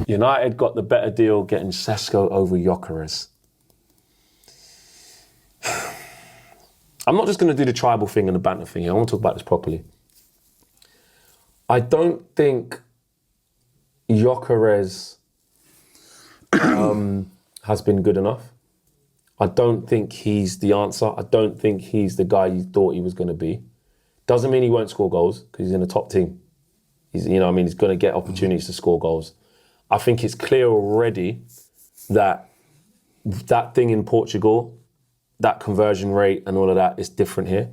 United got the better deal getting Sesko over Gyokeres. I'm not just going to do the tribal thing and the banter thing here. I want to talk about this properly. I don't think Gyokeres has been good enough. I don't think he's the answer. I don't think he's the guy you thought he was going to be. Doesn't mean he won't score goals because he's in a top team. He's going to get opportunities to score goals. I think it's clear already that that thing in Portugal, that conversion rate and all of that is different here.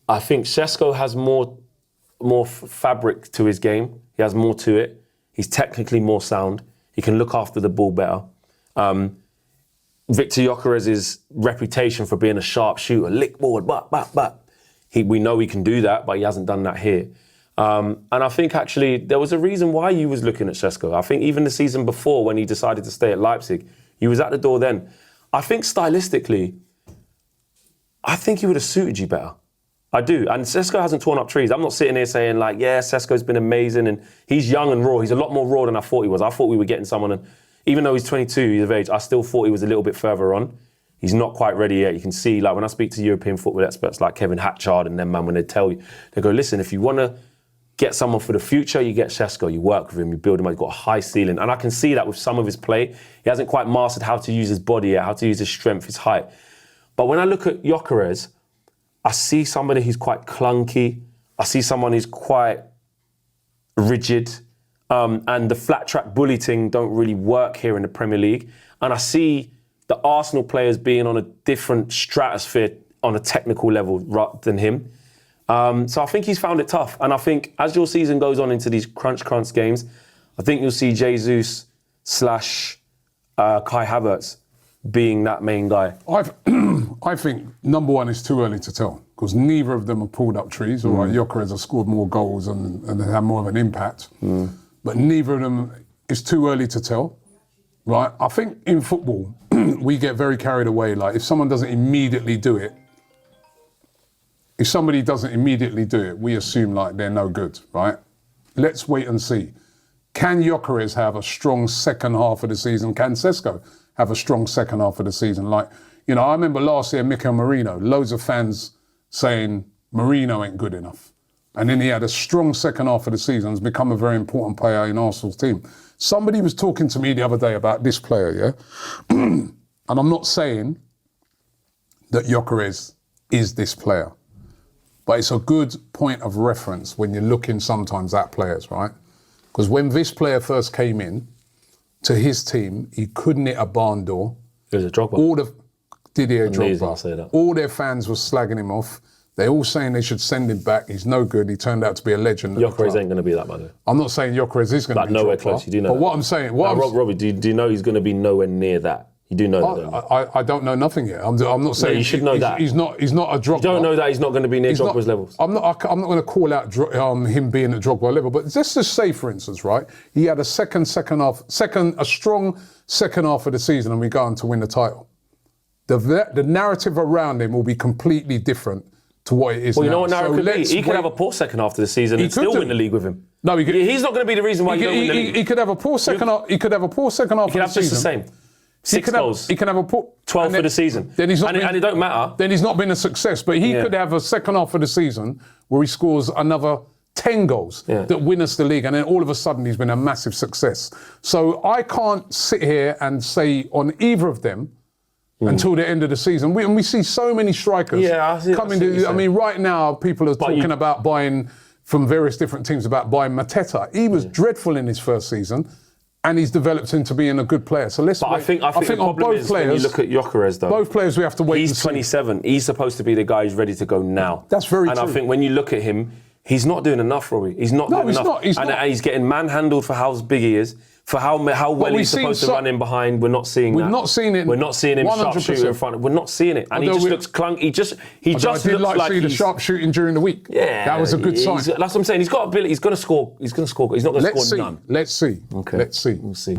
I think Sesko has more fabric to his game. He has more to it. He's technically more sound. He can look after the ball better. Victor Gyokeres' reputation for being a sharp shooter, lick board, we know he can do that, but he hasn't done that here. And I think actually there was a reason why you was looking at Sesko. I think even the season before when he decided to stay at Leipzig, he was at the door then. I think stylistically, I think he would have suited you better. I do. And Sesko hasn't torn up trees. I'm not sitting here saying like, yeah, Sesko's been amazing and he's young and raw. He's a lot more raw than I thought he was. I thought we were getting someone, and even though he's 22 years of age, I still thought he was a little bit further on. He's not quite ready yet. You can see, like when I speak to European football experts like Kevin Hatchard and them, man, when they tell you, they go, listen, if you want to get someone for the future, you get Sesko, you work with him, you build him, he's got a high ceiling. And I can see that with some of his play. He hasn't quite mastered how to use his body yet, how to use his strength, his height. But when I look at Gyokeres, I see somebody who's quite clunky. I see someone who's quite rigid. And the flat track bully thing don't really work here in the Premier League. And I see the Arsenal players being on a different stratosphere on a technical level than him. So I think he's found it tough. And I think as your season goes on into these crunch games, I think you'll see Jesus / Kai Havertz being that main guy. I think number one, it's too early to tell because neither of them have pulled up trees. All right, Gyokeres has scored more goals and they have more of an impact. But neither of them, it's too early to tell. Right? I think in football, we get very carried away. Like if someone doesn't immediately do it, if somebody doesn't immediately do it, we assume like they're no good, right? Let's wait and see. Can Gyokeres have a strong second half of the season? Can Sesko have a strong second half of the season? Like, you know, I remember last year, Mikel Merino, loads of fans saying Merino ain't good enough. And then he had a strong second half of the season, has become a very important player in Arsenal's team. Somebody was talking to me the other day about this player, yeah? And I'm not saying that Gyokeres is this player. But it's a good point of reference when you're looking sometimes at players, right? Because when this player first came in to his team, he couldn't hit a barn door. It was a Drogba. Didier Drogba. All their fans were slagging him off. They're all saying they should send him back. He's no good. He turned out to be a legend. Gyokeres ain't going to be that, by the way. I'm not saying Gyokeres is going to be nowhere Drogba, close. You do know but that. what I'm saying... Robbie, do you know he's going to be nowhere near that? You do know that, I don't know nothing yet. I'm not saying... No, you should know that. He's not a Drogba. You don't know that he's not going to be near Drogba's levels. I'm not going to call out him being at Drogba level, but just to say, for instance, right, he had a strong second half of the season and we go on to win the title. The narrative around him will be completely different to what it is now. Well, you know what narrative could be? He could have a poor second half of the season and still win the league with him. No, he's not going to be the reason why you don't win the league. He could have a poor second half. He could have a poor second half of the season. He could have just the same. 6 goals. He can have a 12 for the season. Then he's not and it don't matter. Then he's not been a success. But he could have a second half of the season where he scores another 10 goals that win us the league. And then all of a sudden he's been a massive success. So I can't sit here and say on either of them until the end of the season. We see so many strikers coming to... I mean, right now people are talking about buying from various different teams about buying Mateta. He was dreadful in his first season. And he's developed into being a good player. So let's. But I think the problem is when you look at Gyokeres, though. Both players we have to wait. He's 27. He's supposed to be the guy who's ready to go now. That's very true. And I think when you look at him, he's not doing enough, Robbie. He's not doing enough. And he's getting manhandled for how big he is, for how well he's supposed to run in behind. We're not seeing that. We've not seen it. We're not seeing him sharpshooter in front. We're not seeing it, and he just looks clunky. He just looks like see the sharpshooting during the week. Yeah, that was a good sign. That's what I'm saying. He's got ability. He's going to score. He's going to score. He's not going to score none. Let's see. Okay. Let's see. We'll see.